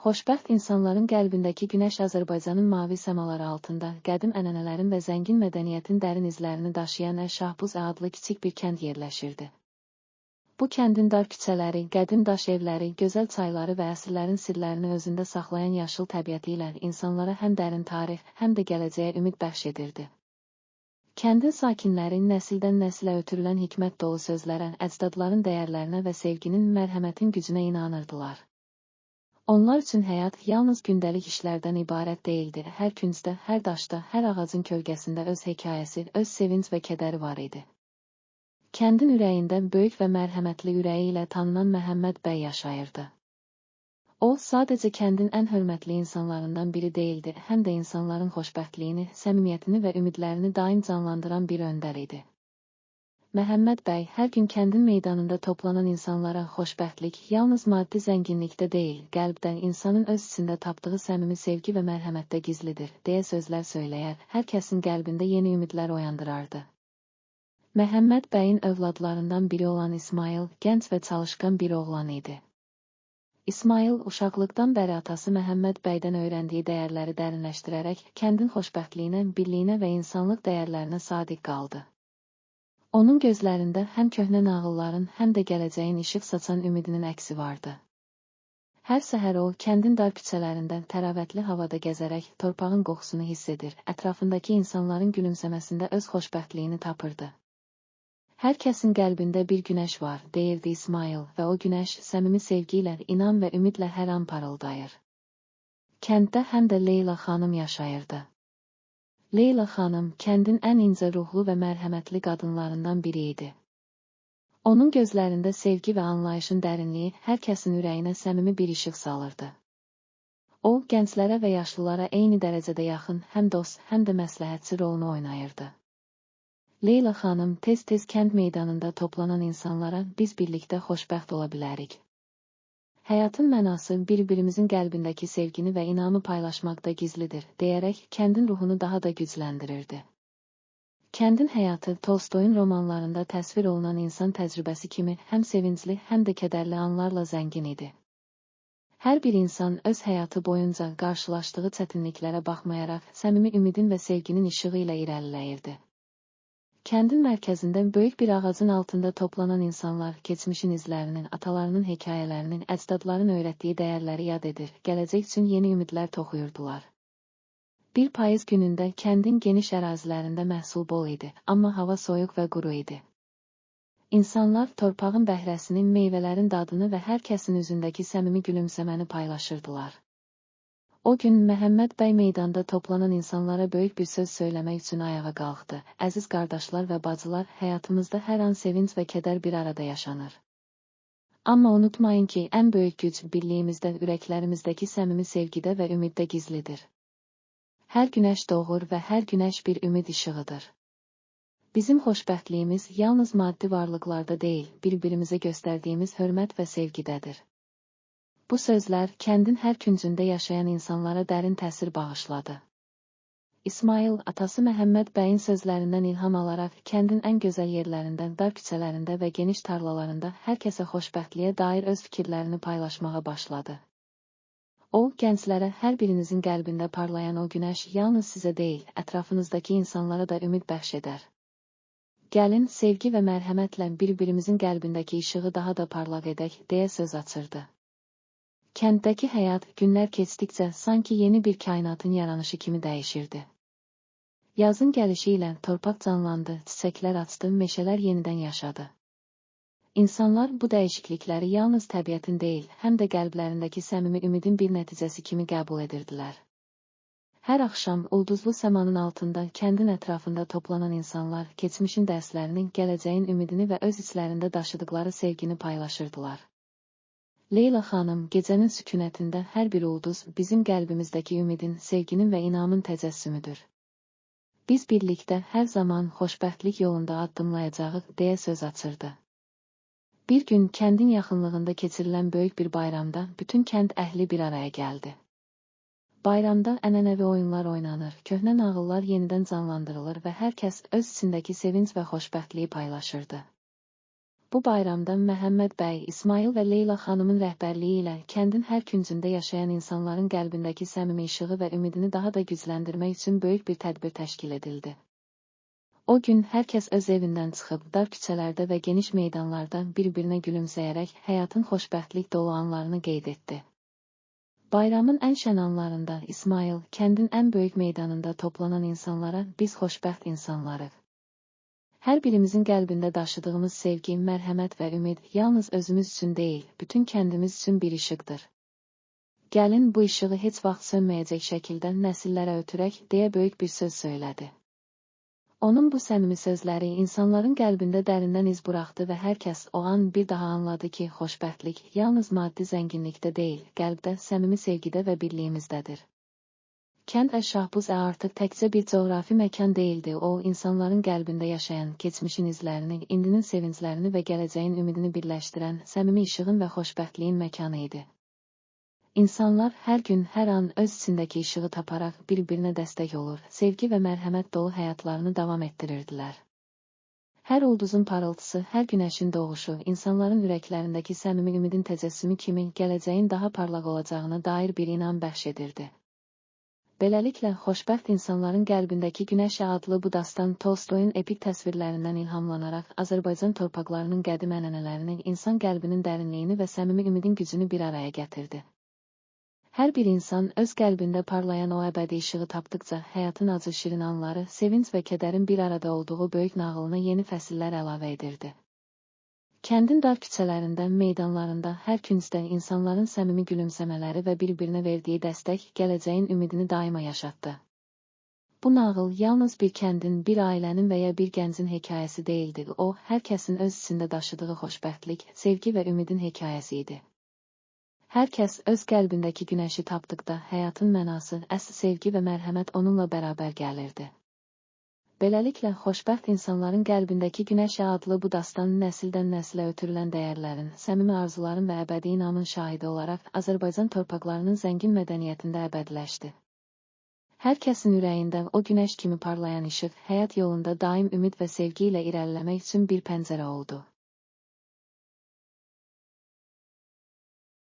Xoşbəxt insanların qəlbindəki günəş Azərbaycanın mavi səmaları altında qədim ənənələrin və zəngin mədəniyyətin dərin izlərini daşıyan Şahbuz adlı kiçik bir kənd yerləşirdi. Bu kəndin dar küçələri, qədim daş evləri, gözəl çayları və əsrlərin sirlərini özündə saxlayan yaşıl təbiəti ilə insanlara həm dərin tarix, həm də gələcəyə ümid bəxş edirdi. Kəndin sakinləri nəsildən nəsilə ötürülən hikmət dolu sözlərə, əcdadların dəyərlərinə və sevginin, mərhəmətin gücünə inanırdılar. Onlar üçün həyat yalnız gündəlik işlərdən ibarət deyildi. Hər küncdə, hər daşda, hər ağacın kölgəsində öz hekayəsi, öz sevinc və kədəri var idi. Kəndin ürəyində böyük və mərhəmətli ürəyi ilə tanınan Məhəmməd bəy yaşayırdı. O, sadəcə kəndin ən hörmətli insanlarından biri deyildi, həm də insanların xoşbəxtliyini, səmimiyyətini və ümidlərini daim canlandıran bir öndər idi. Məhəmməd bəy hər gün kəndin meydanında toplanan insanlara xoşbəxtlik yalnız maddi zənginlikdə deyil, qəlbdən insanın öz içində tapdığı səmimi sevgi və mərhəmətdə gizlidir, deyə sözlər söyləyər, hər kəsin qəlbində yeni ümidlər oyandırardı. Məhəmməd bəyin övladlarından biri olan İsmail, gənc və çalışqan bir oğlan idi. İsmail uşaqlıqdan bəri atası Məhəmməd bəydən öyrəndiyi dəyərləri dərinləşdirərək, kəndin xoşbəxtliyinə, birliyinə və insanlıq dəyərlərinə sadiq qaldı. Onun gözlərində həm köhnə nağılların, həm də gələcəyin işıq saçan ümidinin əksi vardı. Hər səhər o, kəndin dar küçələrində, təravətli havada gəzərək, torpağın qoxusunu hiss edir, ətrafındakı insanların gülümsəməsində öz xoşbəxtliyini tapırdı. Hər kəsin qəlbində bir günəş var, deyirdi İsmail və o günəş səmimi sevgi ilə, inam və ümidlə hər an parıldayır. Kənddə həm də Leyla xanım yaşayırdı. Leyla xanım kəndin ən incə ruhlu və mərhəmətli qadınlarından biri idi. Onun gözlərində sevgi və anlayışın dərinliyi hər kəsin ürəyinə səmimi bir işıq salırdı. O, gənclərə və yaşlılara eyni dərəcədə yaxın, həm dost, həm də məsləhətçi rolunu oynayırdı. Leyla xanım tez-tez kənd meydanında toplanan insanlara biz birlikdə xoşbəxt ola bilərik. Həyatın mənası bir-birimizin qəlbindəki sevgini və inamı paylaşmaqda gizlidir, deyərək kəndin ruhunu daha da gücləndirirdi. Kəndin həyatı Tolstoyun romanlarında təsvir olunan insan təcrübəsi kimi həm sevincli, həm də kədərli anlarla zəngin idi. Hər bir insan öz həyatı boyunca qarşılaşdığı çətinliklərə baxmayaraq, səmimi ümidin və sevginin işığı ilə irəliləyirdi. Kəndin mərkəzində böyük bir ağacın altında toplanan insanlar keçmişin izlərinin, atalarının hekayələrinin, əcdadların öyrətdiyi dəyərləri yad edir, gələcək üçün yeni ümidlər toxuyurdular. Bir payız günündə kəndin geniş ərazilərində məhsul bol idi, amma hava soyuq və quru idi. İnsanlar torpağın bəhrəsini, meyvələrin dadını və hər kəsin üzündəki səmimi gülümsəməni paylaşırdılar. O gün Məhəmməd bəy meydanda toplanan insanlara böyük bir söz söyləmək üçün ayağa qalxdı. Əziz qardaşlar və bacılar, həyatımızda hər an sevinc və kədər bir arada yaşanır. Amma unutmayın ki, ən böyük güc birliyimizdə, ürəklərimizdəki səmimi sevgidə və ümiddə gizlidir. Hər günəş doğur və hər günəş bir ümid işığıdır. Bizim xoşbəxtliyimiz yalnız maddi varlıqlarda deyil, bir-birimizə göstərdiyimiz hörmət və sevgidədir. Bu sözlər kəndin hər küncündə yaşayan insanlara dərin təsir bağışladı. İsmail, atası Məhəmməd bəyin sözlərindən ilham alaraq, kəndin ən gözəl yerlərindən, dar küçələrində və geniş tarlalarında hər kəsə xoşbəxtliyə dair öz fikirlərini paylaşmağa başladı. O, gənclərə hər birinizin qəlbində parlayan o günəş yalnız sizə deyil, ətrafınızdakı insanlara da ümid bəxş edər. Gəlin, sevgi və mərhəmətlə bir-birimizin qəlbindəki işığı daha da parlaq edək, deyə söz açırdı. Kənddəki həyat günlər keçdikcə sanki yeni bir kainatın yaranışı kimi dəyişirdi. Yazın gəlişi ilə torpaq canlandı, çiçəklər açdı, meşələr yenidən yaşadı. İnsanlar bu dəyişiklikləri yalnız təbiətin deyil, həm də qəlblərindəki səmimi ümidin bir nəticəsi kimi qəbul edirdilər. Hər axşam ulduzlu səmanın altında kəndin ətrafında toplanan insanlar keçmişin dərslərinin, gələcəyin ümidini və öz içlərində daşıdıqları sevgini paylaşırdılar. Leyla xanım, gecənin sükunətində hər bir ulduz bizim qəlbimizdəki ümidin, sevginin və inamın təcəssümüdür. Biz birlikdə hər zaman xoşbəxtlik yolunda addımlayacağıq, deyə söz açırdı. Bir gün kəndin yaxınlığında keçirilən böyük bir bayramda bütün kənd əhli bir araya gəldi. Bayramda ənənəvi oyunlar oynanır, köhnə nağıllar yenidən canlandırılır və hər kəs öz içindəki sevinc və xoşbəxtliyi paylaşırdı. Bu bayramda Məhəmməd bəy, İsmail və Leyla xanımın rəhbərliyi ilə kəndin hər küncündə yaşayan insanların qəlbindəki səmimi işığı və ümidini daha da gücləndirmək üçün böyük bir tədbir təşkil edildi. O gün hər kəs öz evindən çıxıb, dar küçələrdə və geniş meydanlarda bir-birinə gülümsəyərək həyatın xoşbəxtlik dolu anlarını qeyd etdi. Bayramın ən şən anlarında İsmail, kəndin ən böyük meydanında toplanan insanlara "Biz xoşbəxt insanlarıq. Hər birimizin qəlbində daşıdığımız sevgi, mərhəmət və ümid yalnız özümüz üçün deyil, bütün kəndimiz üçün bir işıqdır. Gəlin bu işığı heç vaxt sönməyəcək şəkildə nəsillərə ötürək" deyə böyük bir söz söylədi. Onun bu səmimi sözləri insanların qəlbində dərindən iz buraxdı və hər kəs o an bir daha anladı ki, xoşbəxtlik yalnız maddi zənginlikdə deyil, qəlbdə, səmimi sevgidə və birliyimizdədir. Kənd Şahbuz artıq təkcə bir coğrafi məkan deyildi, o, insanların qəlbində yaşayan, keçmişin izlərini, indinin sevinclərini və gələcəyin ümidini birləşdirən, səmimi işığın və xoşbəxtliyin məkanı idi. İnsanlar hər gün, hər an öz içindəki işığı taparaq bir-birinə dəstək olur, sevgi və mərhəmət dolu həyatlarını davam etdirirdilər. Hər ulduzun parıltısı, hər günəşin doğuşu, insanların ürəklərindəki səmimi ümidin təcəssümü kimi gələcəyin daha parlaq olacağına dair bir inam bəxş edirdi. Beləliklə, xoşbəxt insanların qəlbindəki Günəş adlı bu dastan Tolstoyun epik təsvirlərindən ilhamlanaraq Azərbaycan torpaqlarının qədim ənənələrini, insan qəlbinin dərinliyini və səmimi ümidin gücünü bir araya gətirdi. Hər bir insan öz qəlbində parlayan o əbədi işığı tapdıqca həyatın acı şirin anları, sevinc və kədərin bir arada olduğu böyük nağılına yeni fəsillər əlavə edirdi. Kəndin dar küçələrində, meydanlarında, hər küncdə insanların səmimi gülümsəmələri və bir-birinə verdiyi dəstək gələcəyin ümidini daima yaşatdı. Bu nağıl yalnız bir kəndin, bir ailənin və ya bir gəncin hekayəsi deyildi, o, hər kəsin öz içində daşıdığı xoşbəxtlik, sevgi və ümidin hekayəsi idi. Hər kəs öz qəlbindəki günəşi tapdıqda həyatın mənası, əsl sevgi və mərhəmət onunla bərabər gəlirdi. Beləliklə, xoşbəxt insanların qəlbindəki Günəş adlı bu dastan nəsildən nəsilə ötürülən dəyərlərin, səmimi arzuların və əbədi inamın şahidi olaraq Azərbaycan torpaqlarının zəngin mədəniyyətində əbədiləşdi. Hər kəsin ürəyində o günəş kimi parlayan işıq, həyat yolunda daim ümid və sevgi ilə irəliləmək üçün bir pəncərə oldu.